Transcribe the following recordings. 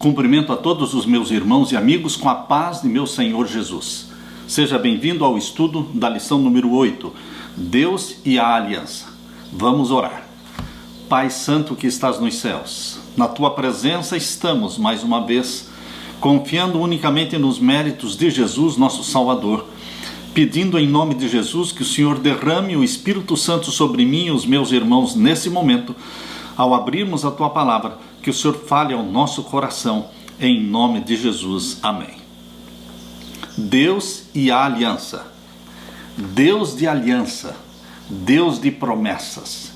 Cumprimento a todos os meus irmãos e amigos com a paz de meu Senhor Jesus. Seja bem-vindo ao estudo da lição número 8, Deus e a Aliança. Vamos orar. Pai Santo que estás nos céus, na Tua presença estamos mais uma vez, confiando unicamente nos méritos de Jesus, nosso Salvador, pedindo em nome de Jesus que o Senhor derrame o Espírito Santo sobre mim e os meus irmãos nesse momento, ao abrirmos a Tua palavra, que o Senhor fale ao nosso coração, em nome de Jesus. Amém. Deus e a aliança. Deus de aliança, Deus de promessas.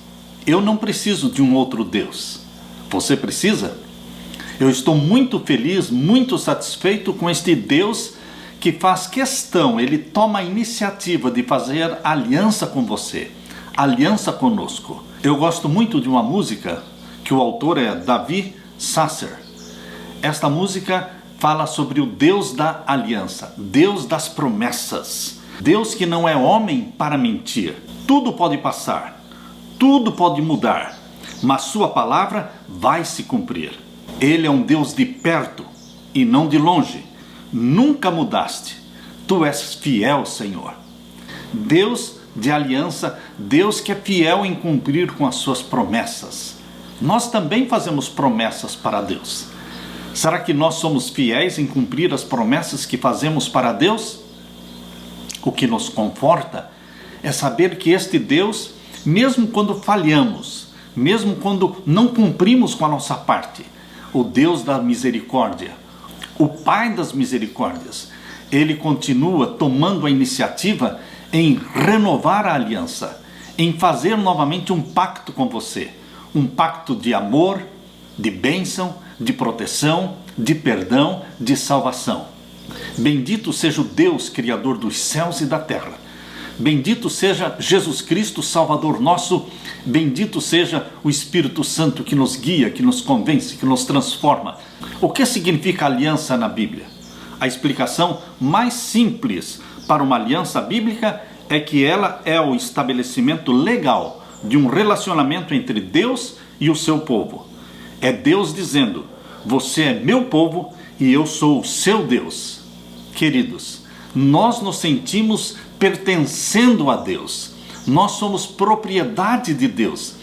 Eu não preciso de um outro Deus. Você precisa? Eu estou muito feliz, muito satisfeito com este Deus que faz questão, ele toma a iniciativa de fazer aliança com você, aliança conosco. Eu gosto muito de uma música que o autor é Davi Sasser. Esta música fala sobre o Deus da aliança, Deus das promessas, Deus que não é homem para mentir. Tudo pode passar, tudo pode mudar, mas sua palavra vai se cumprir. Ele é um Deus de perto e não de longe. Nunca mudaste. Tu és fiel, Senhor. Deus de aliança, Deus que é fiel em cumprir com as suas promessas. Nós também fazemos promessas para Deus. Será que nós somos fiéis em cumprir as promessas que fazemos para Deus? O que nos conforta é saber que este Deus, mesmo quando falhamos, mesmo quando não cumprimos com a nossa parte, o Deus da misericórdia, o Pai das misericórdias, Ele continua tomando a iniciativa em renovar a aliança, em fazer novamente um pacto com você. Um pacto de amor, de bênção, de proteção, de perdão, de salvação. Bendito seja o Deus, Criador dos céus e da terra. Bendito seja Jesus Cristo, Salvador nosso. Bendito seja o Espírito Santo que nos guia, que nos convence, que nos transforma. O que significa aliança na Bíblia? A explicação mais simples para uma aliança bíblica é que ela é o estabelecimento legal de um relacionamento entre Deus e o seu povo. É Deus dizendo: você é meu povo e eu sou o seu Deus. Queridos, nós nos sentimos pertencendo a Deus. Nós somos propriedade de Deus.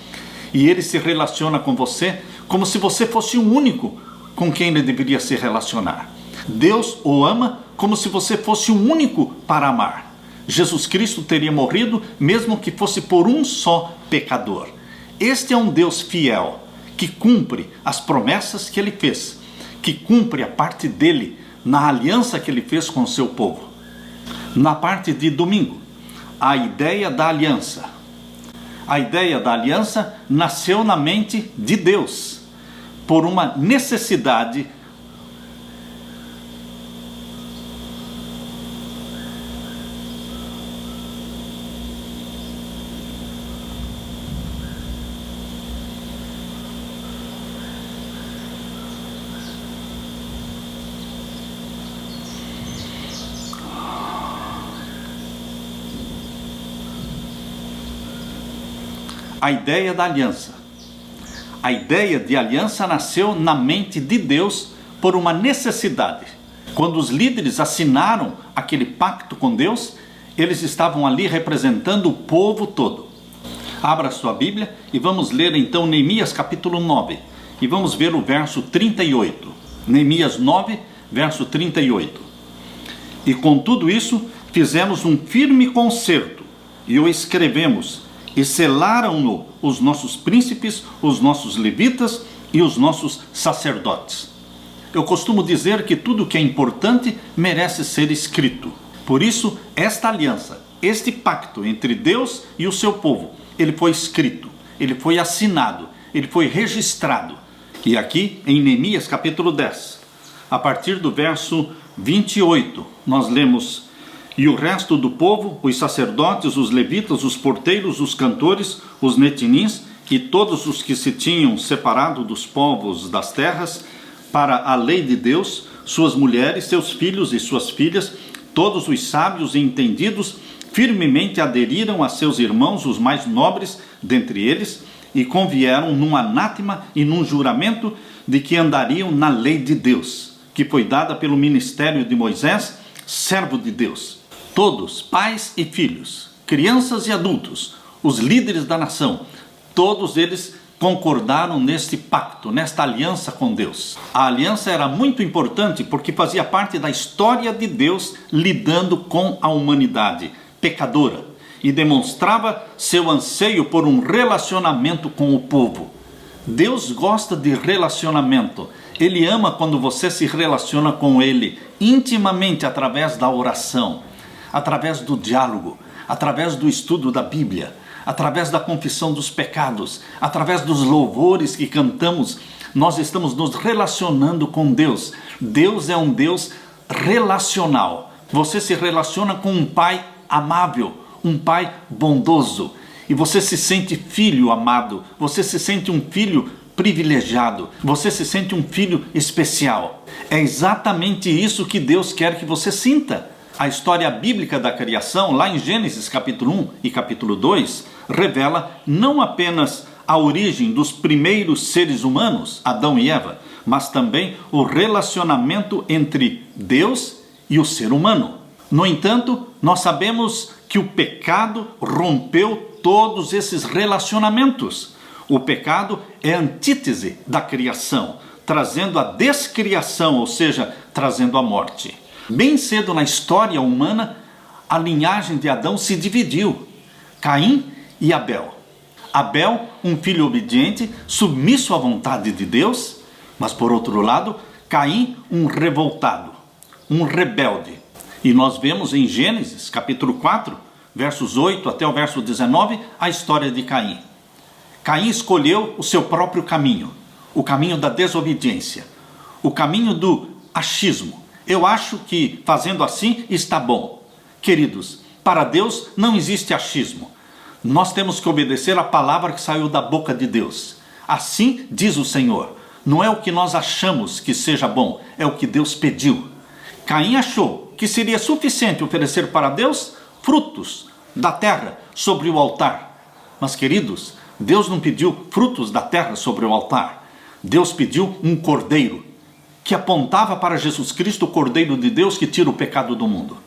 E Ele se relaciona com você como se você fosse o único com quem Ele deveria se relacionar. Deus o ama como se você fosse o único para amar. Jesus Cristo teria morrido mesmo que fosse por um só pecador. Este é um Deus fiel, que cumpre as promessas que Ele fez, que cumpre a parte dele na aliança que Ele fez com o seu povo. Na parte de domingo, a ideia da aliança. A ideia da aliança nasceu na mente de Deus, por uma necessidade. A ideia da aliança. A ideia de aliança nasceu na mente de Deus por uma necessidade. Quando os líderes assinaram aquele pacto com Deus, eles estavam ali representando o povo todo. Abra sua Bíblia e vamos ler então Neemias capítulo 9. E vamos ver o verso 38. Neemias 9, verso 38. E com tudo isso, fizemos um firme concerto e o escrevemos, e selaram-no os nossos príncipes, os nossos levitas e os nossos sacerdotes. Eu costumo dizer que tudo que é importante merece ser escrito. Por isso, esta aliança, este pacto entre Deus e o seu povo, ele foi escrito, ele foi assinado, ele foi registrado. E aqui em Neemias capítulo 10, a partir do verso 28, nós lemos: e o resto do povo, os sacerdotes, os levitas, os porteiros, os cantores, os netinins e todos os que se tinham separado dos povos das terras para a lei de Deus, suas mulheres, seus filhos e suas filhas, todos os sábios e entendidos, firmemente aderiram a seus irmãos, os mais nobres dentre eles, e convieram num anátema e num juramento de que andariam na lei de Deus, que foi dada pelo ministério de Moisés, servo de Deus. Todos, pais e filhos, crianças e adultos, os líderes da nação, todos eles concordaram neste pacto, nesta aliança com Deus. A aliança era muito importante porque fazia parte da história de Deus lidando com a humanidade pecadora e demonstrava seu anseio por um relacionamento com o povo. Deus gosta de relacionamento. Ele ama quando você se relaciona com Ele intimamente através da oração, através do diálogo, através do estudo da Bíblia, através da confissão dos pecados, através dos louvores que cantamos. Nós estamos nos relacionando com Deus. Deus é um Deus relacional. Você se relaciona com um Pai amável, um Pai bondoso. E você se sente filho amado, você se sente um filho privilegiado, você se sente um filho especial. É exatamente isso que Deus quer que você sinta. A história bíblica da criação, lá em Gênesis capítulo 1 e capítulo 2, revela não apenas a origem dos primeiros seres humanos, Adão e Eva, mas também o relacionamento entre Deus e o ser humano. No entanto, nós sabemos que o pecado rompeu todos esses relacionamentos. O pecado é a antítese da criação, trazendo a descriação, ou seja, trazendo a morte. Bem cedo na história humana, a linhagem de Adão se dividiu. Caim e Abel. Abel, um filho obediente, submisso à vontade de Deus, mas por outro lado, Caim, um revoltado, um rebelde. E nós vemos em Gênesis, capítulo 4, versos 8 até o verso 19, a história de Caim. Caim escolheu o seu próprio caminho, o caminho da desobediência, o caminho do achismo. Eu acho que fazendo assim está bom. Queridos, para Deus não existe achismo. Nós temos que obedecer a palavra que saiu da boca de Deus. Assim diz o Senhor. Não é o que nós achamos que seja bom, é o que Deus pediu. Caim achou que seria suficiente oferecer para Deus frutos da terra sobre o altar. Mas, queridos, Deus não pediu frutos da terra sobre o altar. Deus pediu um cordeiro, que apontava para Jesus Cristo, o Cordeiro de Deus que tira o pecado do mundo.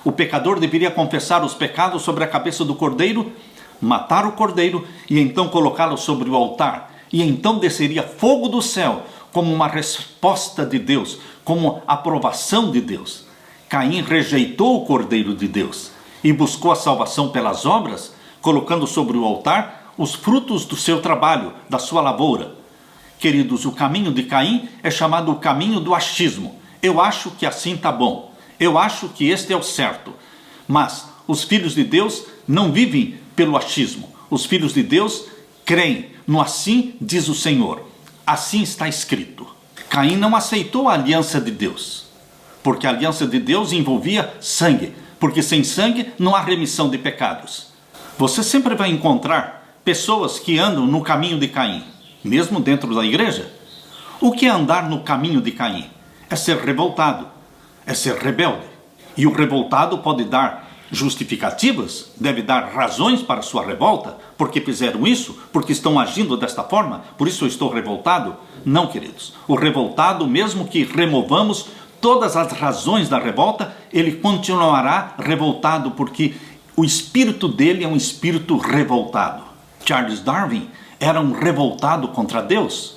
O pecador deveria confessar os pecados sobre a cabeça do cordeiro, matar o cordeiro e então colocá-lo sobre o altar. E então desceria fogo do céu como uma resposta de Deus, como aprovação de Deus. Caim rejeitou o Cordeiro de Deus e buscou a salvação pelas obras, colocando sobre o altar os frutos do seu trabalho, da sua lavoura. Queridos, o caminho de Caim é chamado o caminho do achismo. Eu acho que assim está bom. Eu acho que este é o certo. Mas os filhos de Deus não vivem pelo achismo. Os filhos de Deus creem no assim diz o Senhor. Assim está escrito. Caim não aceitou a aliança de Deus, porque a aliança de Deus envolvia sangue, porque sem sangue não há remissão de pecados. Você sempre vai encontrar pessoas que andam no caminho de Caim, mesmo dentro da igreja. O que é andar no caminho de Caim? É ser revoltado, é ser rebelde. E o revoltado pode dar justificativas, deve dar razões para sua revolta, porque fizeram isso, porque estão agindo desta forma, por isso eu estou revoltado. Não, queridos. O revoltado, mesmo que removamos todas as razões da revolta, ele continuará revoltado, porque o espírito dele é um espírito revoltado. Charles Darwin era um revoltado contra Deus.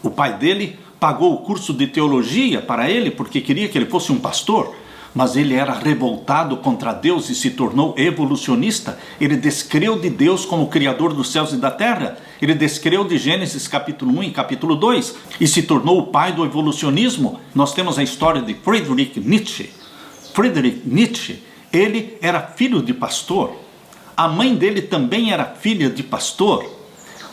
O pai dele pagou o curso de teologia para ele porque queria que ele fosse um pastor, mas ele era revoltado contra Deus e se tornou evolucionista. Ele descreu de Deus como Criador dos céus e da terra. Ele descreu de Gênesis capítulo 1 e capítulo 2 e se tornou o pai do evolucionismo. Nós temos a história de Friedrich Nietzsche. Friedrich Nietzsche, ele era filho de pastor. A mãe dele também era filha de pastor.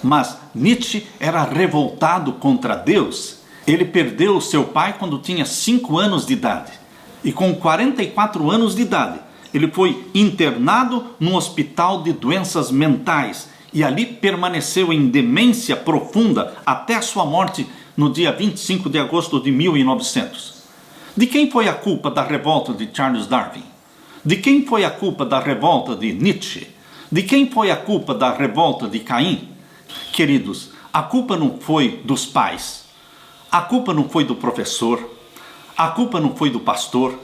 Mas Nietzsche era revoltado contra Deus. Ele perdeu o seu pai quando tinha 5 anos de idade. E com 44 anos de idade, ele foi internado num hospital de doenças mentais. E ali permaneceu em demência profunda até a sua morte no dia 25 de agosto de 1900. De quem foi a culpa da revolta de Charles Darwin? De quem foi a culpa da revolta de Nietzsche? De quem foi a culpa da revolta de Caim? Queridos, a culpa não foi dos pais. A culpa não foi do professor, a culpa não foi do pastor,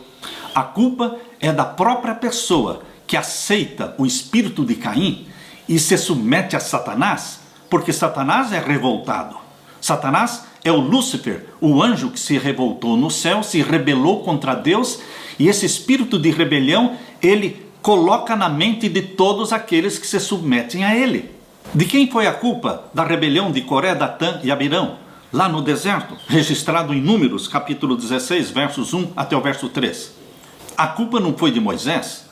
a culpa é da própria pessoa que aceita o espírito de Caim e se submete a Satanás, porque Satanás é revoltado. Satanás é o Lúcifer, o anjo que se revoltou no céu, se rebelou contra Deus, e esse espírito de rebelião ele coloca na mente de todos aqueles que se submetem a ele. De quem foi a culpa da rebelião de Coré, Datã e Abirão, lá no deserto, registrado em Números, capítulo 16, versos 1 até o verso 3? A culpa não foi de Moisés,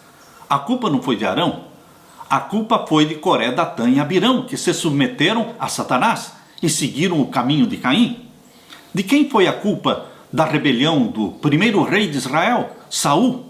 a culpa não foi de Arão, a culpa foi de Coré, Datã e Abirão, que se submeteram a Satanás e seguiram o caminho de Caim. De quem foi a culpa da rebelião do primeiro rei de Israel, Saul?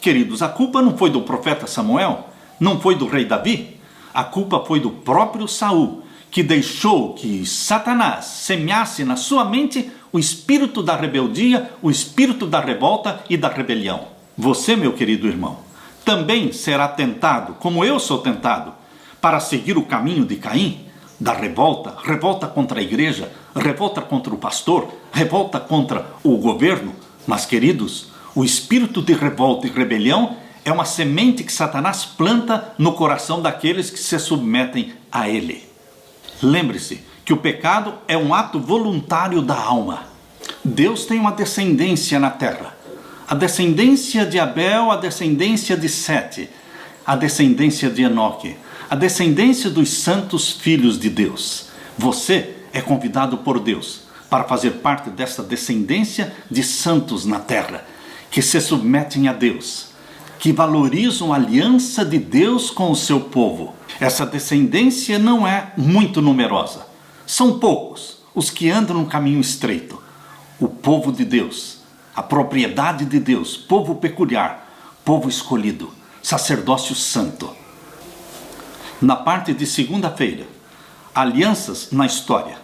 Queridos, a culpa não foi do profeta Samuel, não foi do rei Davi, a culpa foi do próprio Saul, que deixou que Satanás semeasse na sua mente o espírito da rebeldia, o espírito da revolta e da rebelião. Você, meu querido irmão, também será tentado, como eu sou tentado, para seguir o caminho de Caim, da revolta, revolta contra a igreja, revolta contra o pastor, revolta contra o governo. Mas, queridos, o espírito de revolta e rebelião é uma semente que Satanás planta no coração daqueles que se submetem a ele. Lembre-se que o pecado é um ato voluntário da alma. Deus tem uma descendência na terra. A descendência de Abel, a descendência de Sete, a descendência de Enoque, a descendência dos santos filhos de Deus. Você é convidado por Deus para fazer parte dessa descendência de santos na terra, que se submetem a Deus, que valorizam a aliança de Deus com o seu povo. Essa descendência não é muito numerosa. São poucos os que andam no caminho estreito. O povo de Deus, a propriedade de Deus, povo peculiar, povo escolhido, sacerdócio santo. Na parte de segunda-feira, alianças na história.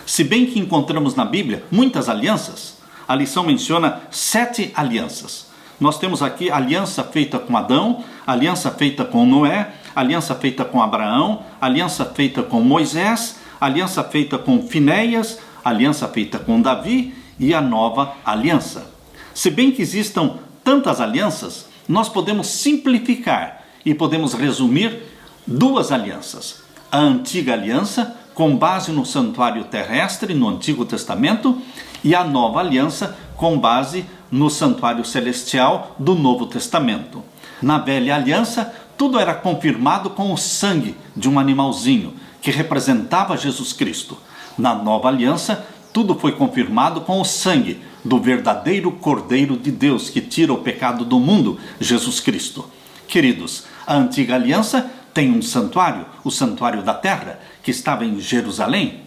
Se bem que encontramos na Bíblia muitas alianças, a lição menciona 7 alianças. Nós temos aqui aliança feita com Adão, aliança feita com Noé, aliança feita com Abraão, aliança feita com Moisés, aliança feita com Finéias, aliança feita com Davi e a nova aliança. Se bem que existam tantas alianças, nós podemos simplificar e podemos resumir 2 alianças. A antiga aliança, com base no santuário terrestre, no Antigo Testamento, e a nova aliança, com base no santuário celestial do Novo Testamento. Na velha aliança, tudo era confirmado com o sangue de um animalzinho, que representava Jesus Cristo. Na nova aliança, tudo foi confirmado com o sangue do verdadeiro Cordeiro de Deus, que tira o pecado do mundo, Jesus Cristo. Queridos, a antiga aliança tem um santuário, o santuário da terra, que estava em Jerusalém,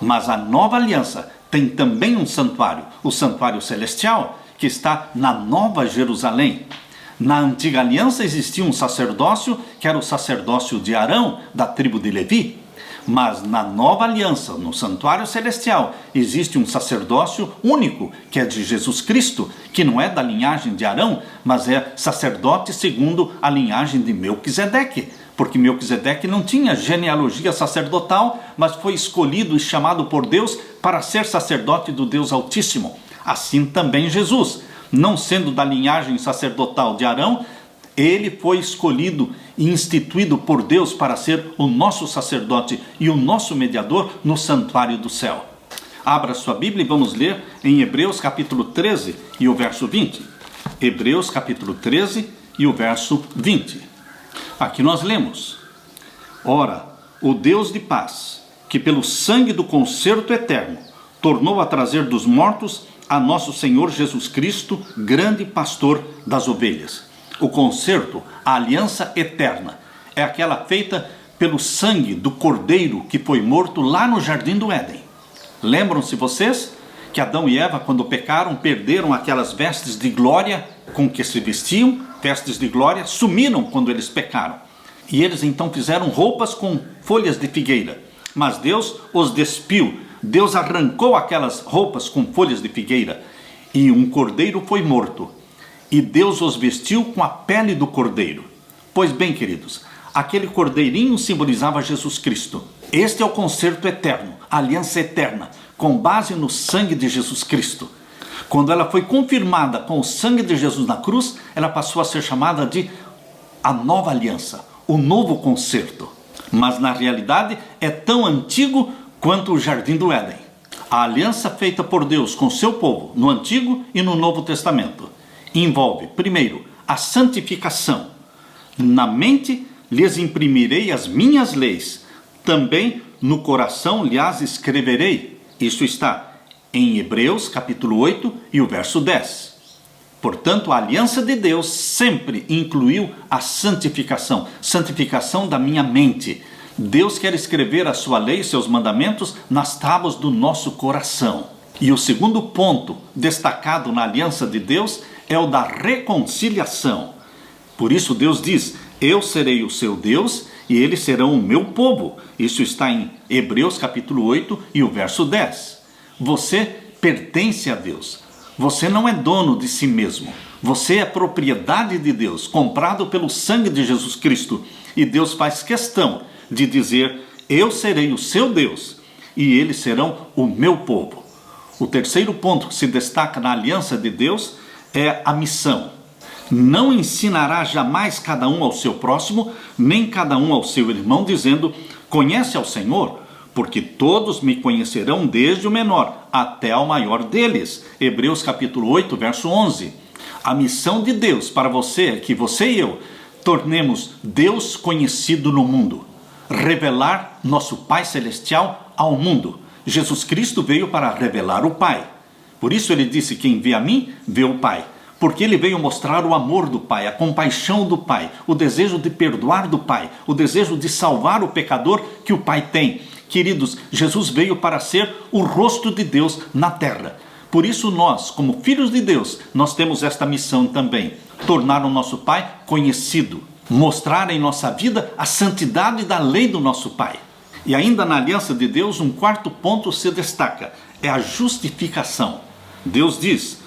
mas a nova aliança tem também um santuário, o santuário celestial, que está na Nova Jerusalém. Na antiga aliança existia um sacerdócio, que era o sacerdócio de Arão, da tribo de Levi, mas na nova aliança, no santuário celestial, existe um sacerdócio único, que é de Jesus Cristo, que não é da linhagem de Arão, mas é sacerdote segundo a linhagem de Melquisedeque, porque Melquisedeque não tinha genealogia sacerdotal, mas foi escolhido e chamado por Deus para ser sacerdote do Deus Altíssimo. Assim também Jesus, não sendo da linhagem sacerdotal de Arão, ele foi escolhido e instituído por Deus para ser o nosso sacerdote e o nosso mediador no santuário do céu. Abra sua Bíblia e vamos ler em Hebreus capítulo 13 e o verso 20. Hebreus capítulo 13 e o verso 20. Aqui nós lemos: Ora, o Deus de paz, que pelo sangue do concerto eterno tornou a trazer dos mortos a nosso Senhor Jesus Cristo, grande pastor das ovelhas. O concerto, a aliança eterna, é aquela feita pelo sangue do Cordeiro que foi morto lá no Jardim do Éden. Lembram-se vocês que Adão e Eva, quando pecaram, perderam aquelas vestes de glória com que se vestiam, vestes de glória, sumiram quando eles pecaram. E eles então fizeram roupas com folhas de figueira. Mas Deus os despiu, Deus arrancou aquelas roupas com folhas de figueira e um cordeiro foi morto. E Deus os vestiu com a pele do cordeiro. Pois bem, queridos, aquele cordeirinho simbolizava Jesus Cristo. Este é o concerto eterno, a aliança eterna, com base no sangue de Jesus Cristo. Quando ela foi confirmada com o sangue de Jesus na cruz, ela passou a ser chamada de a nova aliança, o novo concerto. Mas na realidade é tão antigo quanto o Jardim do Éden. A aliança feita por Deus com seu povo no Antigo e no Novo Testamento envolve, primeiro, a santificação. Na mente lhes imprimirei as minhas leis, também no coração lhes escreverei. Isso está em Hebreus capítulo 8 e o verso 10. Portanto, a aliança de Deus sempre incluiu a santificação, santificação da minha mente. Deus quer escrever a sua lei e seus mandamentos nas tábuas do nosso coração. E o segundo ponto destacado na aliança de Deus é o da reconciliação. Por isso Deus diz: eu serei o seu Deus e eles serão o meu povo. Isso está em Hebreus capítulo 8 e o verso 10. Você pertence a Deus. Você não é dono de si mesmo. Você é propriedade de Deus, comprado pelo sangue de Jesus Cristo. E Deus faz questão de dizer: eu serei o seu Deus e eles serão o meu povo. O terceiro ponto que se destaca na aliança de Deus é a missão. Não ensinará jamais cada um ao seu próximo, nem cada um ao seu irmão, dizendo: conhece ao Senhor? Porque todos me conhecerão, desde o menor até ao maior deles. Hebreus capítulo 8, verso 11. A missão de Deus para você é que você e eu tornemos Deus conhecido no mundo. Revelar nosso Pai Celestial ao mundo. Jesus Cristo veio para revelar o Pai. Por isso ele disse: quem vê a mim, vê o Pai. Porque ele veio mostrar o amor do Pai, a compaixão do Pai, o desejo de perdoar do Pai, o desejo de salvar o pecador que o Pai tem. Queridos, Jesus veio para ser o rosto de Deus na terra. Por isso nós, como filhos de Deus, nós temos esta missão também. Tornar o nosso Pai conhecido. Mostrar em nossa vida a santidade da lei do nosso Pai. E ainda na aliança de Deus, um quarto ponto se destaca. É a justificação. Deus diz: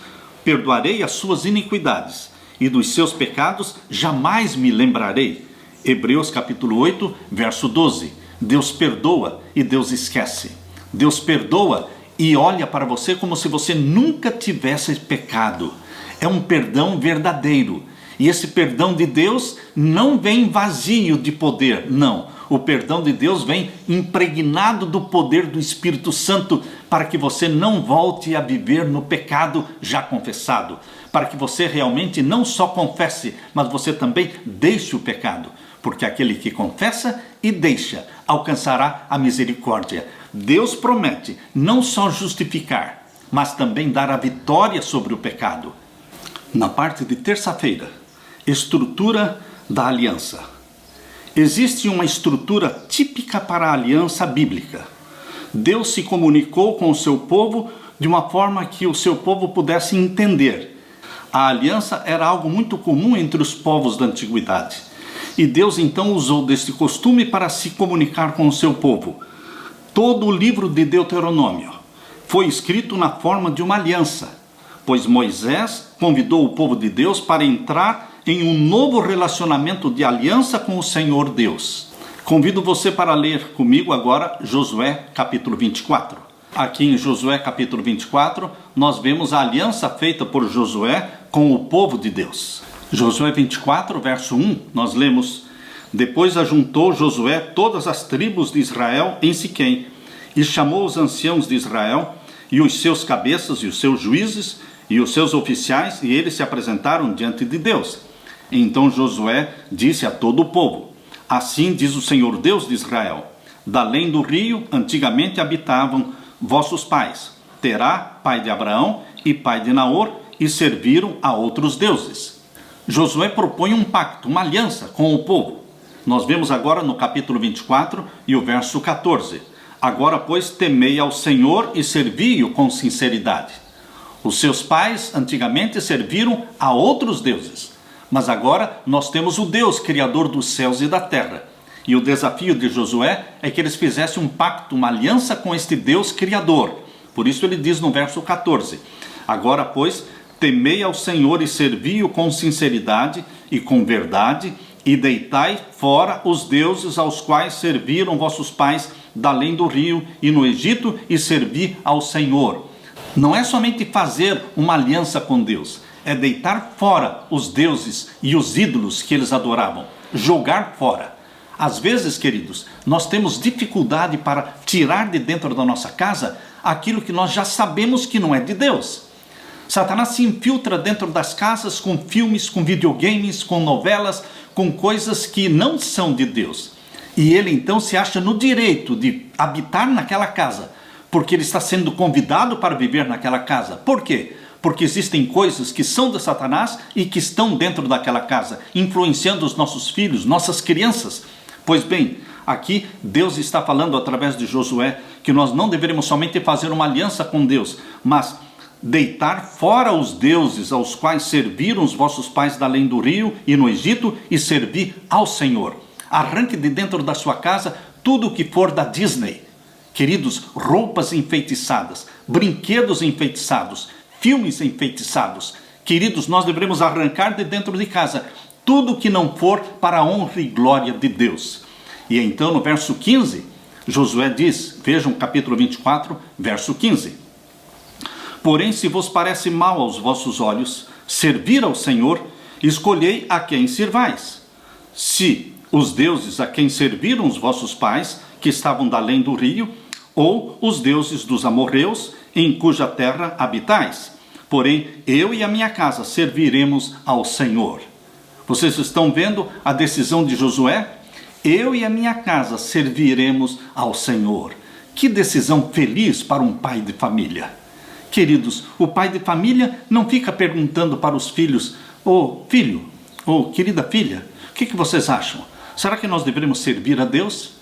perdoarei as suas iniquidades, e dos seus pecados jamais me lembrarei. Hebreus capítulo 8, verso 12. Deus perdoa e Deus esquece. Deus perdoa e olha para você como se você nunca tivesse pecado. É um perdão verdadeiro. E esse perdão de Deus não vem vazio de poder, não. O perdão de Deus vem impregnado do poder do Espírito Santo, para que você não volte a viver no pecado já confessado. Para que você realmente não só confesse, mas você também deixe o pecado. Porque aquele que confessa e deixa alcançará a misericórdia. Deus promete não só justificar, mas também dar a vitória sobre o pecado. Na parte de terça-feira, estrutura da aliança. Existe uma estrutura típica para a aliança bíblica. Deus se comunicou com o seu povo de uma forma que o seu povo pudesse entender. A aliança era algo muito comum entre os povos da antiguidade. E Deus então usou deste costume para se comunicar com o seu povo. Todo o livro de Deuteronômio foi escrito na forma de uma aliança, pois Moisés convidou o povo de Deus para entrar em um novo relacionamento de aliança com o Senhor Deus. Convido você para ler comigo agora Josué capítulo 24. Aqui em Josué capítulo 24, nós vemos a aliança feita por Josué com o povo de Deus. Josué 24, verso 1, nós lemos: depois ajuntou Josué todas as tribos de Israel em Siquém, e chamou os anciãos de Israel, e os seus cabeças, e os seus juízes, e os seus oficiais, e eles se apresentaram diante de Deus. Então Josué disse a todo o povo: assim diz o Senhor Deus de Israel: da além do rio antigamente habitavam vossos pais, Terá, pai de Abraão, e pai de Naor, e serviram a outros deuses. Josué propõe um pacto, uma aliança com o povo. Nós vemos agora no capítulo 24 e o verso 14. Agora, pois, temei ao Senhor e servi-o com sinceridade. Os seus pais antigamente serviram a outros deuses, mas agora nós temos o Deus criador dos céus e da terra. E o desafio de Josué é que eles fizessem um pacto, uma aliança com este Deus criador. Por isso ele diz no verso 14: agora, pois, temei ao Senhor e servi-o com sinceridade e com verdade, e deitai fora os deuses aos quais serviram vossos pais da além do rio e no Egito, e servi ao Senhor. Não é somente fazer uma aliança com Deus, é deitar fora os deuses e os ídolos que eles adoravam, jogar fora. Às vezes, queridos, nós temos dificuldade para tirar de dentro da nossa casa aquilo que nós já sabemos que não é de Deus. Satanás se infiltra dentro das casas com filmes, com videogames, com novelas, com coisas que não são de Deus. E ele então se acha no direito de habitar naquela casa, porque ele está sendo convidado para viver naquela casa. Por quê? Porque existem coisas que são de Satanás e que estão dentro daquela casa, influenciando os nossos filhos, nossas crianças. Pois bem, aqui Deus está falando através de Josué que nós não deveríamos somente fazer uma aliança com Deus, mas deitar fora os deuses aos quais serviram os vossos pais da além do rio e no Egito, e servir ao Senhor. Arranque de dentro da sua casa tudo o que for da Disney. Queridos, roupas enfeitiçadas, brinquedos enfeitiçados, filmes enfeitiçados. Queridos, nós devemos arrancar de dentro de casa tudo que não for para a honra e glória de Deus. E então no verso 15, Josué diz, vejam capítulo 24, verso 15. Porém, se vos parece mal aos vossos olhos servir ao Senhor, escolhei a quem servais. Se os deuses a quem serviram os vossos pais, que estavam da além do rio, ou os deuses dos amorreus, em cuja terra habitais. Porém, eu e a minha casa serviremos ao Senhor. Vocês estão vendo a decisão de Josué? Eu e a minha casa serviremos ao Senhor. Que decisão feliz para um pai de família. Queridos, o pai de família não fica perguntando para os filhos: ô filho, ô querida filha, o que vocês acham? Será que nós deveríamos servir a Deus?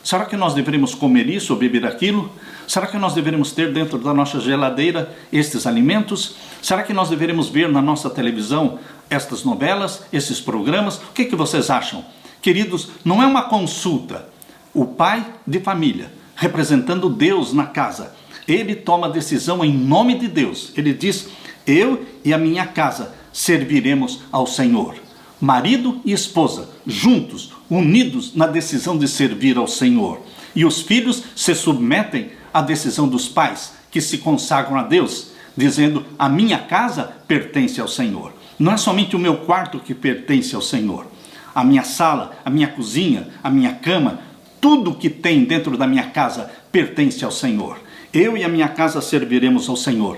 Será que nós deveríamos comer isso ou beber aquilo? Será que nós deveríamos ter dentro da nossa geladeira estes alimentos? Será que nós deveríamos ver na nossa televisão estas novelas, esses programas? O que vocês acham? Queridos, não é uma consulta. O pai de família, representando Deus na casa, ele toma a decisão em nome de Deus. Ele diz: eu e a minha casa serviremos ao Senhor. Marido e esposa, juntos, unidos na decisão de servir ao Senhor. E os filhos se submetem à decisão dos pais, que se consagram a Deus, dizendo: a minha casa pertence ao Senhor. Não é somente o meu quarto que pertence ao Senhor. A minha sala, a minha cozinha, a minha cama, tudo que tem dentro da minha casa pertence ao Senhor. Eu e a minha casa serviremos ao Senhor.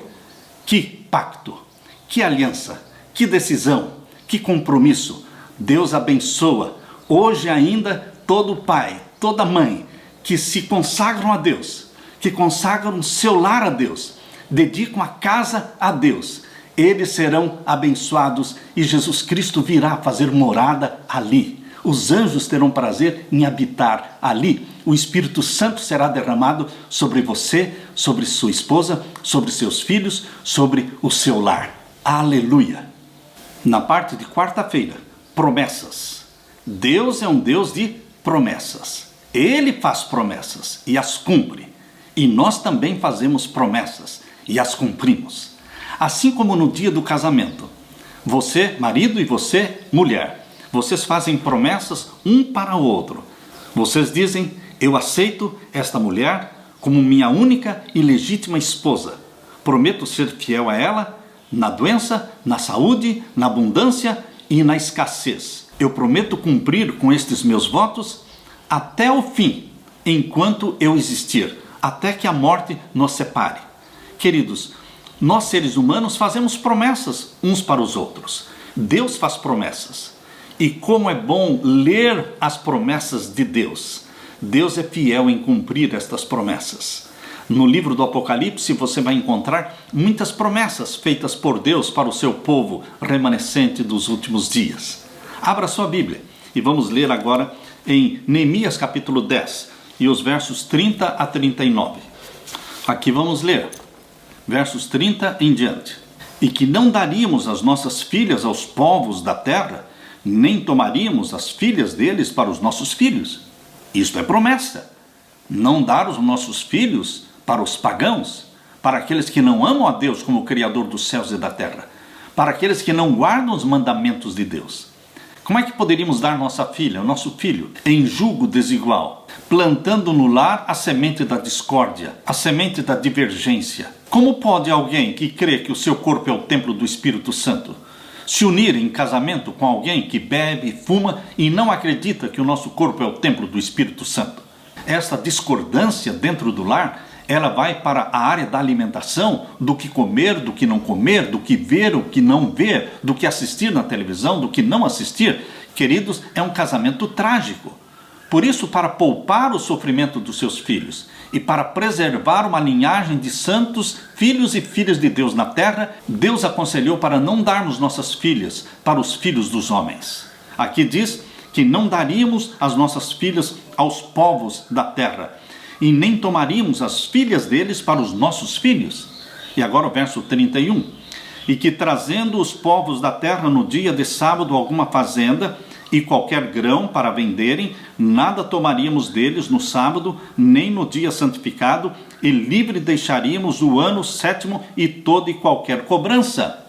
Que pacto, que aliança, que decisão, que compromisso. Deus abençoa hoje ainda todo pai, toda mãe que se consagram a Deus, que consagram seu lar a Deus, dedicam a casa a Deus. Eles serão abençoados e Jesus Cristo virá fazer morada ali. Os anjos terão prazer em habitar ali. O Espírito Santo será derramado sobre você, sobre sua esposa, sobre seus filhos, sobre o seu lar. Aleluia! Na parte de quarta-feira, promessas. Deus é um Deus de promessas. Ele faz promessas e as cumpre. E nós também fazemos promessas e as cumprimos. Assim como no dia do casamento. Você, marido, e você, mulher. Vocês fazem promessas um para o outro. Vocês dizem: eu aceito esta mulher como minha única e legítima esposa. Prometo ser fiel a ela na doença, na saúde, na abundância e na escassez. Eu prometo cumprir com estes meus votos até o fim, enquanto eu existir, até que a morte nos separe. Queridos, nós seres humanos fazemos promessas uns para os outros. Deus faz promessas. E como é bom ler as promessas de Deus. Deus é fiel em cumprir estas promessas. No livro do Apocalipse você vai encontrar muitas promessas feitas por Deus para o seu povo remanescente dos últimos dias. Abra sua Bíblia e vamos ler agora em Neemias capítulo 10 e os versos 30 a 39. Aqui vamos ler, versos 30 em diante. E que não daríamos as nossas filhas aos povos da terra, nem tomaríamos as filhas deles para os nossos filhos. Isto é promessa. Não dar os nossos filhos para os pagãos, para aqueles que não amam a Deus como o Criador dos céus e da terra, para aqueles que não guardam os mandamentos de Deus. Como é que poderíamos dar nossa filha, o nosso filho, em julgo desigual, plantando no lar a semente da discórdia, a semente da divergência? Como pode alguém que crê que o seu corpo é o templo do Espírito Santo se unir em casamento com alguém que bebe, fuma e não acredita que o nosso corpo é o templo do Espírito Santo? Essa discordância dentro do lar, ela vai para a área da alimentação, do que comer, do que não comer, do que ver, o que não ver, do que assistir na televisão, do que não assistir. Queridos, é um casamento trágico. Por isso, para poupar o sofrimento dos seus filhos e para preservar uma linhagem de santos filhos e filhas de Deus na terra, Deus aconselhou para não darmos nossas filhas para os filhos dos homens. Aqui diz que não daríamos as nossas filhas aos povos da terra, e nem tomaríamos as filhas deles para os nossos filhos. E agora o verso 31. E que trazendo os povos da terra no dia de sábado alguma fazenda e qualquer grão para venderem, nada tomaríamos deles no sábado, nem no dia santificado, e livre deixaríamos o ano sétimo e toda e qualquer cobrança.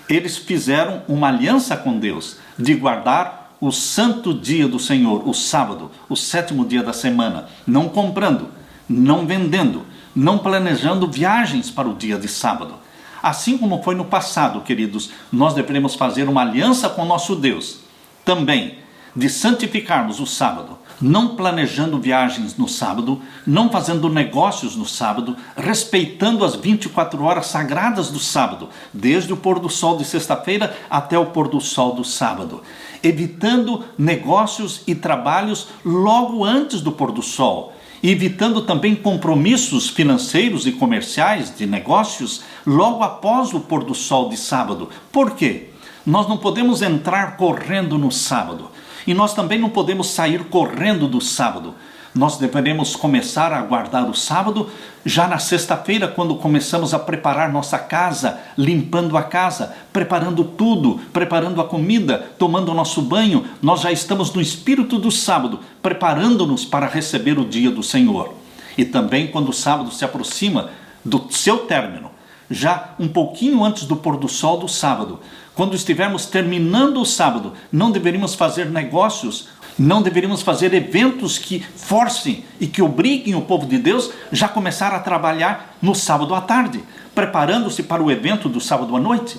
Eles fizeram uma aliança com Deus, de guardar o santo dia do Senhor, o sábado, o sétimo dia da semana, não comprando, não vendendo, não planejando viagens para o dia de sábado. Assim como foi no passado, queridos, nós devemos fazer uma aliança com nosso Deus, também de santificarmos o sábado, não planejando viagens no sábado, não fazendo negócios no sábado, respeitando as 24 horas sagradas do sábado, desde o pôr do sol de sexta-feira até o pôr do sol do sábado, evitando negócios e trabalhos logo antes do pôr do sol, evitando também compromissos financeiros e comerciais de negócios logo após o pôr do sol de sábado. Por quê? Nós não podemos entrar correndo no sábado e nós também não podemos sair correndo do sábado. Nós deveremos começar a guardar o sábado já na sexta-feira, quando começamos a preparar nossa casa, limpando a casa, preparando tudo, preparando a comida, tomando o nosso banho. Nós já estamos no espírito do sábado, preparando-nos para receber o dia do Senhor. E também quando o sábado se aproxima do seu término, já um pouquinho antes do pôr do sol do sábado, quando estivermos terminando o sábado, não deveríamos fazer negócios, não deveríamos fazer eventos que forcem e que obriguem o povo de Deus já a começar a trabalhar no sábado à tarde, preparando-se para o evento do sábado à noite.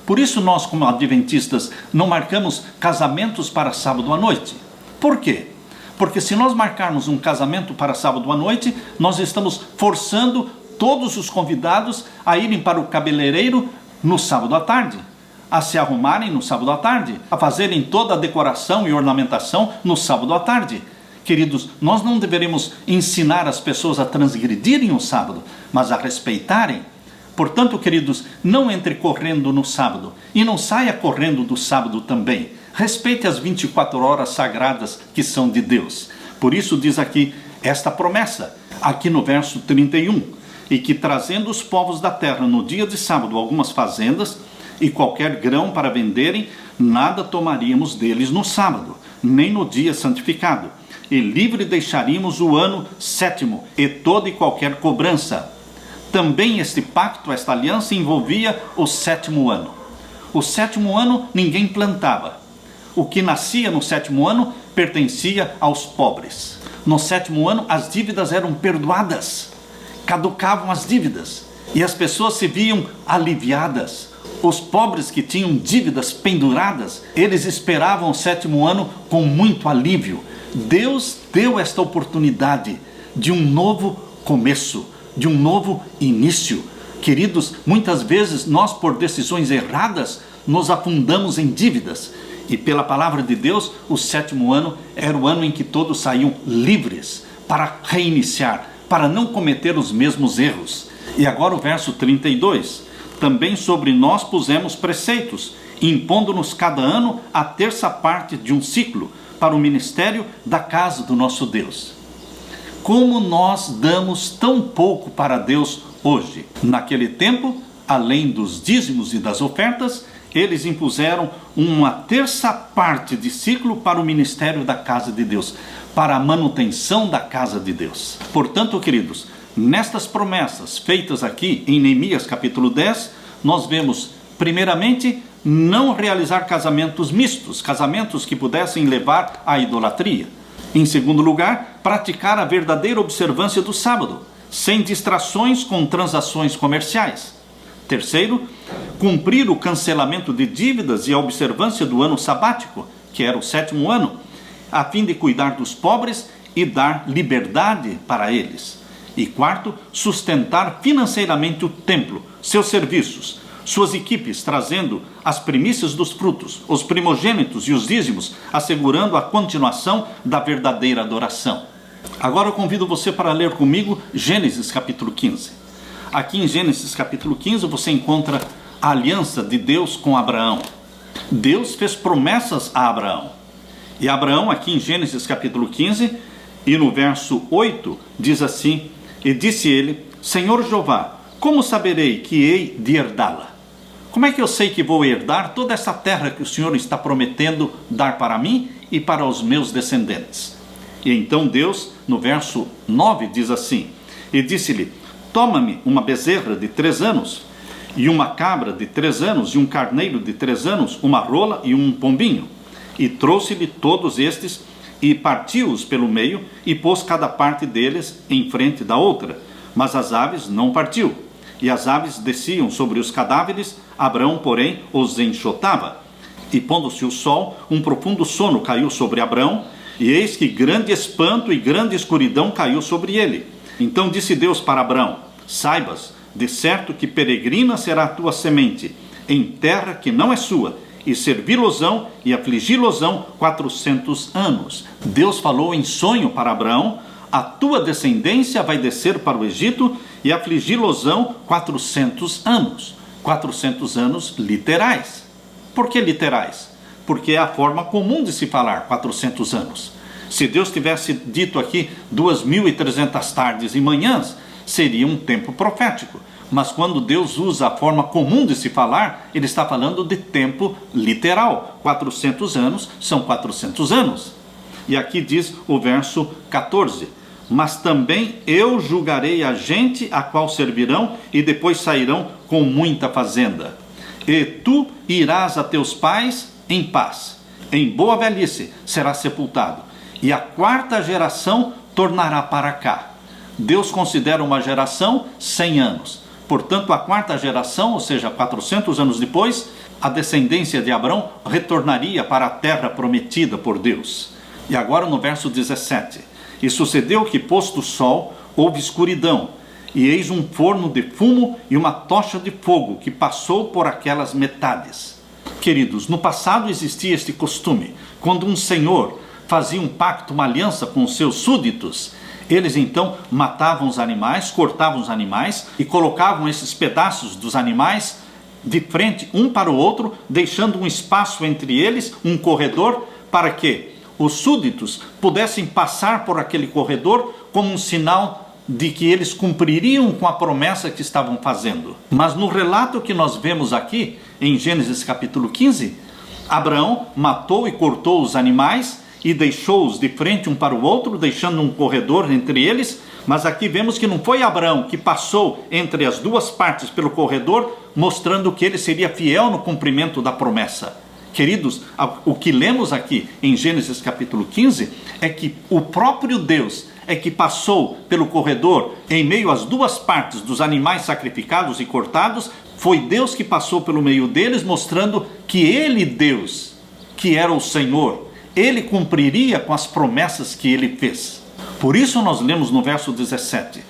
Por isso nós, como adventistas, não marcamos casamentos para sábado à noite. Por quê? Porque se nós marcarmos um casamento para sábado à noite, nós estamos forçando todos os convidados a irem para o cabeleireiro no sábado à tarde, a se arrumarem no sábado à tarde, a fazerem toda a decoração e ornamentação no sábado à tarde. Queridos, nós não deveremos ensinar as pessoas a transgredirem o sábado, mas a respeitarem. Portanto, queridos, não entre correndo no sábado e não saia correndo do sábado também. Respeite as 24 horas sagradas que são de Deus. Por isso diz aqui esta promessa, aqui no verso 31, e que trazendo os povos da terra no dia de sábado algumas fazendas e qualquer grão para venderem, nada tomaríamos deles no sábado, nem no dia santificado, e livre deixaríamos o ano sétimo e toda e qualquer cobrança. Também este pacto, esta aliança, envolvia o sétimo ano. O sétimo ano ninguém plantava. O que nascia no sétimo ano pertencia aos pobres. No sétimo ano as dívidas eram perdoadas, caducavam as dívidas, e as pessoas se viam aliviadas. Os pobres que tinham dívidas penduradas, eles esperavam o sétimo ano com muito alívio. Deus deu esta oportunidade de um novo começo, de um novo início. Queridos, muitas vezes nós, por decisões erradas, nos afundamos em dívidas. E pela palavra de Deus, o sétimo ano era o ano em que todos saíam livres para reiniciar, para não cometer os mesmos erros. E agora o verso 32. Também sobre nós pusemos preceitos, impondo-nos cada ano a terça parte de um ciclo para o ministério da casa do nosso Deus. Como nós damos tão pouco para Deus hoje? Naquele tempo, além dos dízimos e das ofertas, eles impuseram uma terça parte de ciclo para o ministério da casa de Deus, para a manutenção da casa de Deus. Portanto, queridos, nestas promessas feitas aqui em Neemias capítulo 10, nós vemos primeiramente não realizar casamentos mistos, casamentos que pudessem levar à idolatria. Em segundo lugar, praticar a verdadeira observância do sábado, sem distrações com transações comerciais. Terceiro, cumprir o cancelamento de dívidas e a observância do ano sabático, que era o 7º ano, a fim de cuidar dos pobres e dar liberdade para eles. E quarto, sustentar financeiramente o templo, seus serviços, suas equipes, trazendo as primícias dos frutos, os primogênitos e os dízimos, assegurando a continuação da verdadeira adoração. Agora eu convido você para ler comigo Gênesis capítulo 15. Aqui em Gênesis capítulo 15 você encontra a aliança de Deus com Abraão. Deus fez promessas a Abraão. E Abraão, aqui em Gênesis capítulo 15, e no verso 8, diz assim: E disse ele: Senhor Jeová, como saberei que hei de herdá-la? Como é que eu sei que vou herdar toda essa terra que o Senhor está prometendo dar para mim e para os meus descendentes? E então Deus, no verso 9, diz assim: E disse-lhe: Toma-me uma bezerra de 3 anos, e uma cabra de 3 anos, e um carneiro de 3 anos, uma rola e um pombinho. E trouxe-lhe todos estes, e partiu-os pelo meio, e pôs cada parte deles em frente da outra. Mas as aves não partiu. E as aves desciam sobre os cadáveres, Abraão, porém, os enxotava. E pondo-se o sol, um profundo sono caiu sobre Abraão, e eis que grande espanto e grande escuridão caiu sobre ele. Então disse Deus para Abraão: Saibas, de certo que peregrina será a tua semente, em terra que não é sua, e servi-losão e afligi-losão 400 anos. Deus falou em sonho para Abraão: a tua descendência vai descer para o Egito e afligi-losão 400 anos. 400 anos literais. Por que literais? Porque é a forma comum de se falar 400 anos. Se Deus tivesse dito aqui 2.300 tardes e manhãs, seria um tempo profético. Mas quando Deus usa a forma comum de se falar, ele está falando de tempo literal. 400 anos são 400 anos. E aqui diz o verso 14: Mas também eu julgarei a gente a qual servirão, e depois sairão com muita fazenda. E tu irás a teus pais em paz. Em boa velhice serás sepultado, e a 4ª geração tornará para cá. Deus considera uma geração 100 anos. Portanto, a 4ª geração, ou seja, 400 anos depois, a descendência de Abraão retornaria para a terra prometida por Deus. E agora no verso 17: E sucedeu que, posto o sol, houve escuridão, e eis um forno de fumo e uma tocha de fogo que passou por aquelas metades. Queridos, no passado existia este costume: quando um senhor fazia um pacto, uma aliança com os seus súditos, eles então matavam os animais, cortavam os animais e colocavam esses pedaços dos animais de frente um para o outro, deixando um espaço entre eles, um corredor, para que os súditos pudessem passar por aquele corredor como um sinal de que eles cumpririam com a promessa que estavam fazendo. Mas no relato que nós vemos aqui, em Gênesis capítulo 15, Abraão matou e cortou os animais e deixou-os de frente um para o outro, deixando um corredor entre eles. Mas aqui vemos que não foi Abraão que passou entre as duas partes pelo corredor, mostrando que ele seria fiel no cumprimento da promessa. Queridos, o que lemos aqui em Gênesis capítulo 15 é que o próprio Deus é que passou pelo corredor em meio às duas partes dos animais sacrificados e cortados. Foi Deus que passou pelo meio deles, mostrando que ele, Deus, que era o Senhor, ele cumpriria com as promessas que ele fez. Por isso nós lemos no verso 17: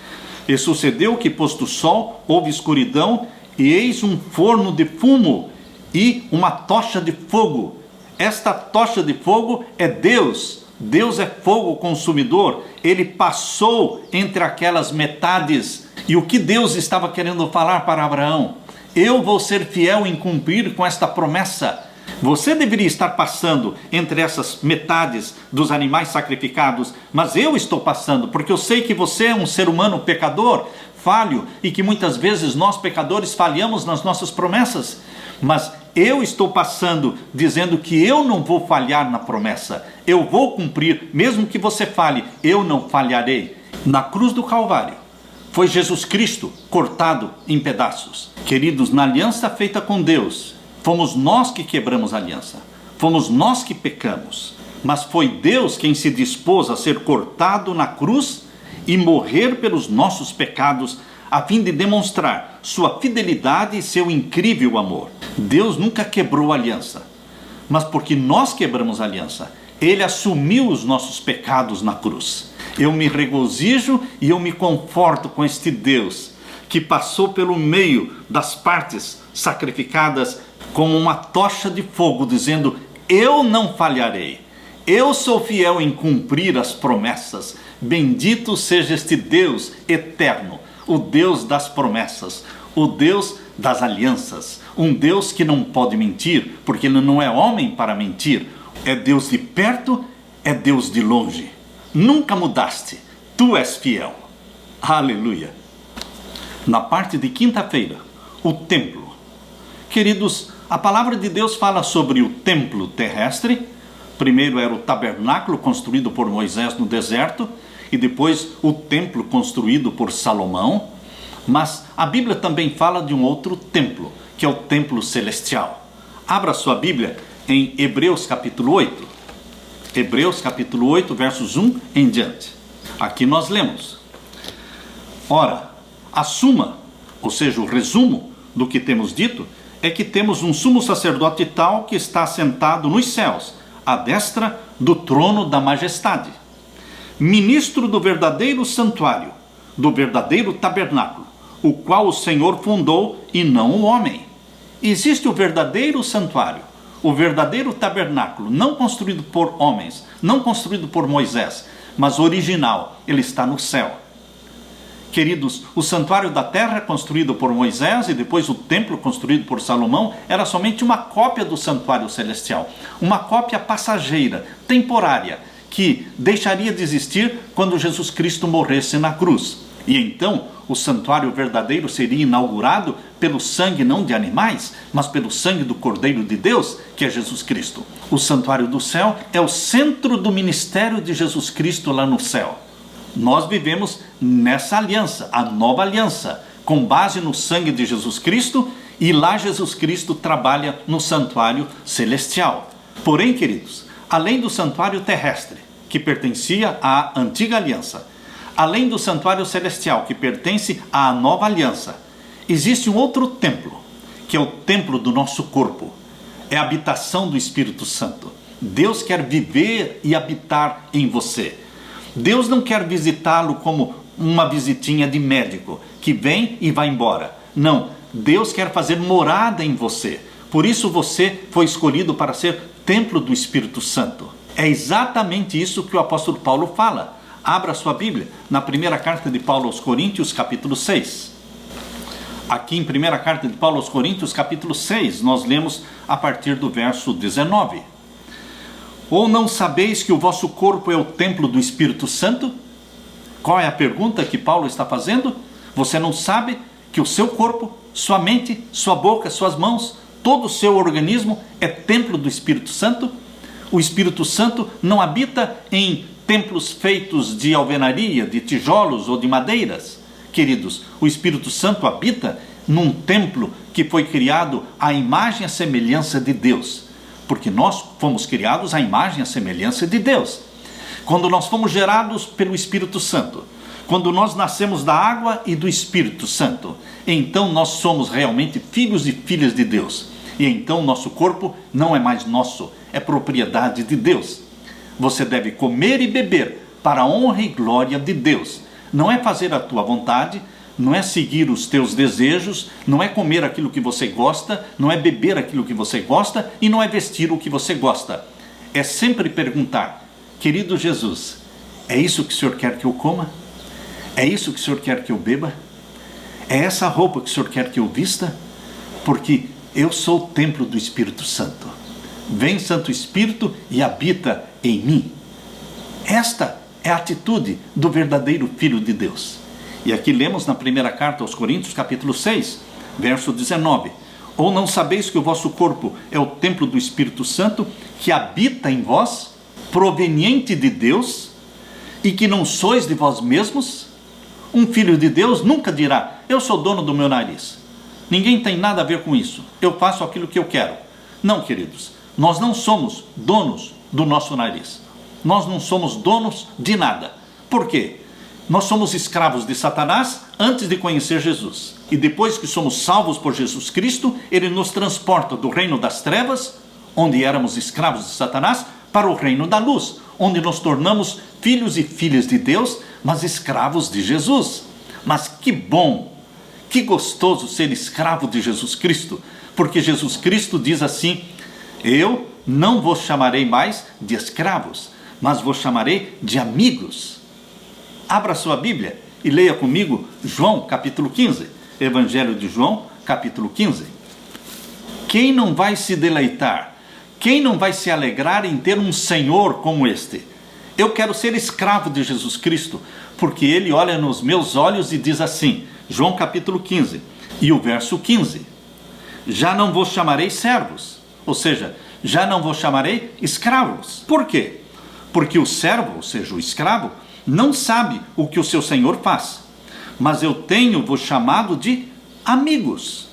E sucedeu que, posto o sol, houve escuridão, e eis um forno de fumo e uma tocha de fogo. Esta tocha de fogo é Deus. Deus é fogo consumidor. Ele passou entre aquelas metades. E o que Deus estava querendo falar para Abraão? Eu vou ser fiel em cumprir com esta promessa. Você deveria estar passando entre essas metades dos animais sacrificados, mas eu estou passando, porque eu sei que você é um ser humano pecador, falho, e que muitas vezes nós pecadores falhamos nas nossas promessas. Mas eu estou passando dizendo que eu não vou falhar na promessa, eu vou cumprir, mesmo que você falhe, eu não falharei. Na cruz do Calvário foi Jesus Cristo cortado em pedaços. Queridos, na aliança feita com Deus, Fomos nós que quebramos a aliança. Fomos nós que pecamos. Mas foi Deus quem se dispôs a ser cortado na cruz e morrer pelos nossos pecados, a fim de demonstrar sua fidelidade e seu incrível amor. Deus nunca quebrou a aliança, mas porque nós quebramos a aliança, Ele assumiu os nossos pecados na cruz. Eu me regozijo e eu me conforto com este Deus que passou pelo meio das partes sacrificadas como uma tocha de fogo, dizendo: eu não falharei, eu sou fiel em cumprir as promessas. Bendito seja este Deus eterno, o Deus das promessas, o Deus das alianças, um Deus que não pode mentir, porque Ele não é homem para mentir. É Deus de perto, é Deus de longe. Nunca mudaste, tu és fiel. Aleluia. Na parte de quinta-feira, o templo. Queridos, a palavra de Deus fala sobre o templo terrestre. Primeiro era o tabernáculo construído por Moisés no deserto, e depois o templo construído por Salomão. Mas a Bíblia também fala de um outro templo, que é o templo celestial. Abra sua Bíblia em Hebreus capítulo 8. Hebreus capítulo 8, versos 1 em diante. Aqui nós lemos: ora, a suma, ou seja, o resumo do que temos dito, é que temos um sumo sacerdote tal que está assentado nos céus, à destra do trono da majestade, ministro do verdadeiro santuário, do verdadeiro tabernáculo, o qual o Senhor fundou e não o homem. Existe o verdadeiro santuário, o verdadeiro tabernáculo, não construído por homens, não construído por Moisés, mas original, ele está no céu. Queridos, o santuário da terra construído por Moisés e depois o templo construído por Salomão era somente uma cópia do santuário celestial, uma cópia passageira, temporária, que deixaria de existir quando Jesus Cristo morresse na cruz. E então o santuário verdadeiro seria inaugurado pelo sangue não de animais, mas pelo sangue do Cordeiro de Deus, que é Jesus Cristo. O santuário do céu é o centro do ministério de Jesus Cristo lá no céu. Nós vivemos nessa aliança, a nova aliança, com base no sangue de Jesus Cristo, e lá Jesus Cristo trabalha no santuário celestial. Porém, queridos, além do santuário terrestre, que pertencia à antiga aliança, além do santuário celestial, que pertence à nova aliança, existe um outro templo, que é o templo do nosso corpo. É a habitação do Espírito Santo. Deus quer viver e habitar em você. Deus não quer visitá-lo como uma visitinha de médico, que vem e vai embora. Não, Deus quer fazer morada em você. Por isso você foi escolhido para ser templo do Espírito Santo. É exatamente isso que o apóstolo Paulo fala. Abra sua Bíblia na primeira carta de Paulo aos Coríntios, capítulo 6. Aqui em primeira carta de Paulo aos Coríntios, capítulo 6, nós lemos a partir do verso 19. Ou não sabeis que o vosso corpo é o templo do Espírito Santo? Qual é a pergunta que Paulo está fazendo? Você não sabe que o seu corpo, sua mente, sua boca, suas mãos, todo o seu organismo é templo do Espírito Santo? O Espírito Santo não habita em templos feitos de alvenaria, de tijolos ou de madeiras. Queridos, o Espírito Santo habita num templo que foi criado à imagem e à semelhança de Deus. Porque nós fomos criados à imagem e à semelhança de Deus. Quando nós fomos gerados pelo Espírito Santo, quando nós nascemos da água e do Espírito Santo, então nós somos realmente filhos e filhas de Deus. E então nosso corpo não é mais nosso, é propriedade de Deus. Você deve comer e beber para a honra e glória de Deus. Não é fazer a tua vontade, não é seguir os teus desejos, não é comer aquilo que você gosta, não é beber aquilo que você gosta e não é vestir o que você gosta. É sempre perguntar: querido Jesus, é isso que o Senhor quer que eu coma? É isso que o Senhor quer que eu beba? É essa roupa que o Senhor quer que eu vista? Porque eu sou o templo do Espírito Santo. Vem Santo Espírito e habita em mim. Esta é a atitude do verdadeiro Filho de Deus. E aqui lemos na primeira carta aos Coríntios, capítulo 6, verso 19. Ou não sabeis que o vosso corpo é o templo do Espírito Santo, que habita em vós, proveniente de Deus, e que não sois de vós mesmos? Um filho de Deus nunca dirá: eu sou dono do meu nariz. ninguém tem nada a ver com isso, eu faço aquilo que eu quero. Não, queridos, nós não somos donos do nosso nariz. Nós não somos donos de nada. Por quê? Nós somos escravos de Satanás antes de conhecer Jesus. E depois que somos salvos por Jesus Cristo, ele nos transporta do reino das trevas, onde éramos escravos de Satanás, para o reino da luz, onde nos tornamos filhos e filhas de Deus, mas escravos de Jesus. Mas que bom, que gostoso ser escravo de Jesus Cristo, porque Jesus Cristo diz assim: eu não vos chamarei mais de escravos, mas vos chamarei de amigos. Abra sua Bíblia e leia comigo João capítulo 15, Evangelho de João capítulo 15. Quem não vai se deleitar, quem não vai se alegrar em ter um Senhor como este? Eu quero ser escravo de Jesus Cristo, porque ele olha nos meus olhos e diz assim, João capítulo 15, e o verso 15: já não vos chamarei servos, ou seja, já não vos chamarei escravos. Por quê? Porque o servo, ou seja, o escravo, não sabe o que o seu senhor faz. Mas eu tenho-vos chamado de amigos,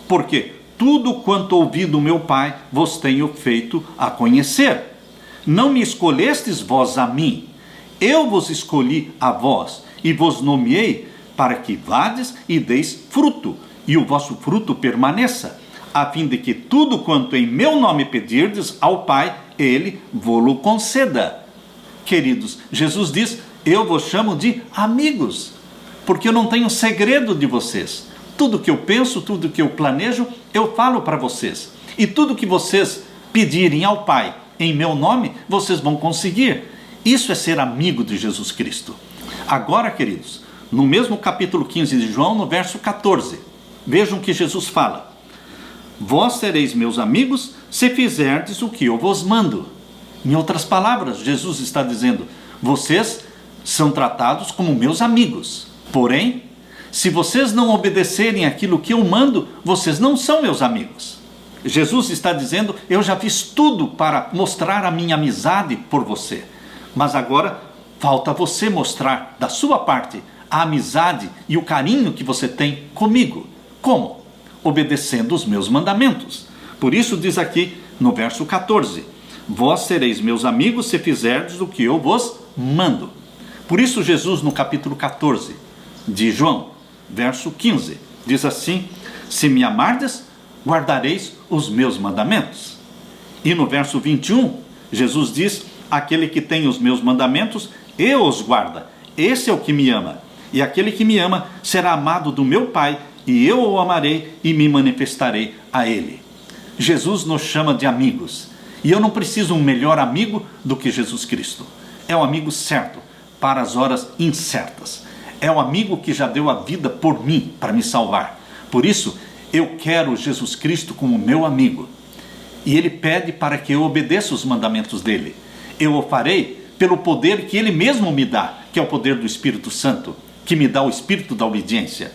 porque tudo quanto ouvi do meu Pai vos tenho feito a conhecer. Não me escolhestes vós a mim, eu vos escolhi a vós, e vos nomeei para que vades e deis fruto, e o vosso fruto permaneça, a fim de que tudo quanto em meu nome pedirdes ao Pai, ele vô-lo conceda. Queridos, Jesus diz: eu vos chamo de amigos, porque eu não tenho segredo de vocês. Tudo que eu penso, tudo que eu planejo, eu falo para vocês. E tudo que vocês pedirem ao Pai em meu nome, vocês vão conseguir. Isso é ser amigo de Jesus Cristo. Agora, queridos, no mesmo capítulo 15 de João, no verso 14, vejam que Jesus fala: vós sereis meus amigos se fizerdes o que eu vos mando. Em outras palavras, Jesus está dizendo: vocês são tratados como meus amigos. Porém, se vocês não obedecerem aquilo que eu mando, vocês não são meus amigos. Jesus está dizendo: eu já fiz tudo para mostrar a minha amizade por você. Mas agora falta você mostrar da sua parte a amizade e o carinho que você tem comigo. Como? Obedecendo os meus mandamentos. Por isso diz aqui no verso 14: vós sereis meus amigos se fizerdes o que eu vos mando. Por isso Jesus no capítulo 14 de João, verso 15, diz assim: se me amardes, guardareis os meus mandamentos. E no verso 21, Jesus diz: aquele que tem os meus mandamentos, eu os guarda, esse é o que me ama. E aquele que me ama será amado do meu Pai, e eu o amarei e me manifestarei a ele. Jesus nos chama de amigos, e eu não preciso um melhor amigo do que Jesus Cristo. É o amigo certo para as horas incertas. É o amigo que já deu a vida por mim, para me salvar. Por isso, eu quero Jesus Cristo como meu amigo. E ele pede para que eu obedeça os mandamentos dele. Eu o farei pelo poder que ele mesmo me dá, que é o poder do Espírito Santo, que me dá o espírito da obediência.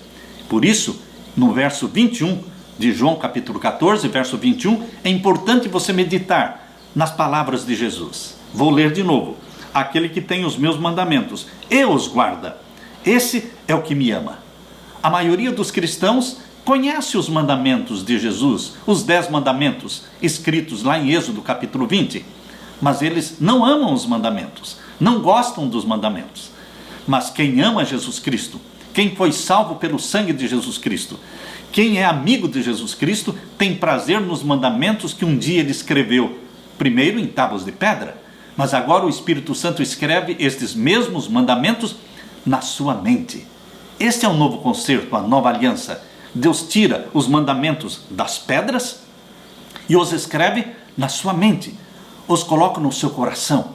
Por isso, no verso 21 de João capítulo 14, verso 21, é importante você meditar nas palavras de Jesus. Vou ler de novo: aquele que tem os meus mandamentos, eu os guarda, esse é o que me ama. A maioria dos cristãos conhece os mandamentos de Jesus, os 10 mandamentos escritos lá em Êxodo capítulo 20, mas eles não amam os mandamentos, não gostam dos mandamentos. Mas quem ama Jesus Cristo, quem foi salvo pelo sangue de Jesus Cristo, quem é amigo de Jesus Cristo, tem prazer nos mandamentos que um dia ele escreveu, primeiro em tábuas de pedra, mas agora o Espírito Santo escreve estes mesmos mandamentos na sua mente. Este é o novo concerto, a nova aliança. Deus tira os mandamentos das pedras e os escreve na sua mente, os coloca no seu coração,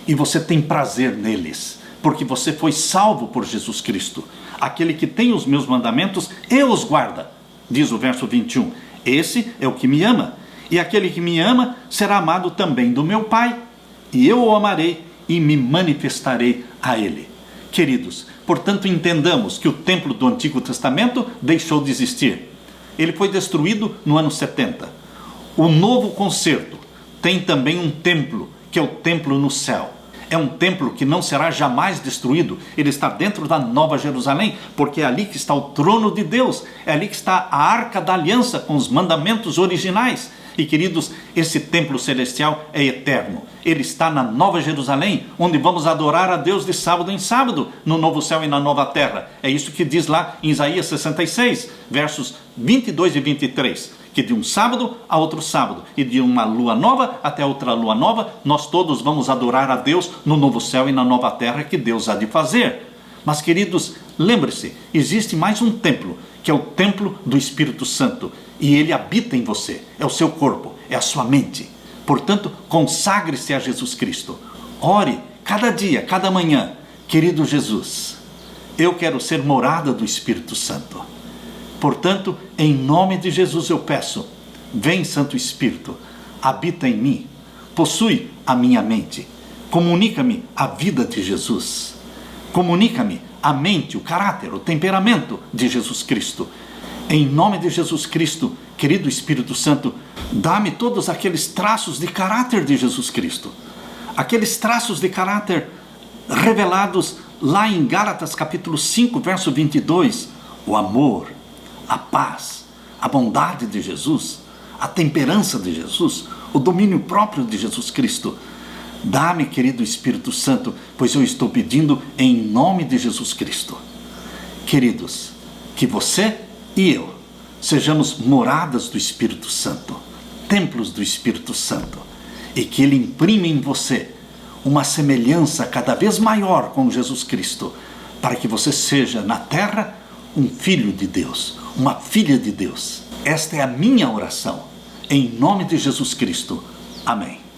e você tem prazer neles, porque você foi salvo por Jesus Cristo. Aquele que tem os meus mandamentos, eu os guarda, diz o verso 21. Esse é o que me ama, e aquele que me ama será amado também do meu Pai, e eu o amarei e me manifestarei a ele. Queridos, portanto, entendamos que o templo do Antigo Testamento deixou de existir. Ele foi destruído no ano 70. O novo concerto tem também um templo, que é o templo no céu. é um templo que não será jamais destruído. Ele está dentro da Nova Jerusalém, porque é ali que está o trono de Deus, é ali que está a Arca da Aliança com os mandamentos originais. E queridos, esse templo celestial é eterno. Ele está na Nova Jerusalém, onde vamos adorar a Deus de sábado em sábado, no novo céu e na nova terra. É isso que diz lá em Isaías 66, versos 22 e 23. Que de um sábado a outro sábado, e de uma lua nova até outra lua nova, nós todos vamos adorar a Deus no novo céu e na nova terra que Deus há de fazer. Mas queridos, lembre-se, existe mais um templo, que é o templo do Espírito Santo, e ele habita em você, é o seu corpo, é a sua mente. Portanto, consagre-se a Jesus Cristo. Ore cada dia, cada manhã: querido Jesus, eu quero ser morada do Espírito Santo. Portanto, em nome de Jesus eu peço: vem, Santo Espírito, habita em mim, possui a minha mente, comunica-me a vida de Jesus, comunica-me a mente, o caráter, o temperamento de Jesus Cristo. Em nome de Jesus Cristo, querido Espírito Santo, dá-me todos aqueles traços de caráter de Jesus Cristo, aqueles traços de caráter revelados lá em Gálatas capítulo 5, verso 22, o amor, a paz, a bondade de Jesus, a temperança de Jesus, o domínio próprio de Jesus Cristo. Dá-me, querido Espírito Santo, pois eu estou pedindo em nome de Jesus Cristo. Queridos, que você e eu sejamos moradas do Espírito Santo, templos do Espírito Santo, e que Ele imprime em você uma semelhança cada vez maior com Jesus Cristo, para que você seja na terra um filho de Deus, uma filha de Deus. Esta é a minha oração, em nome de Jesus Cristo. Amém.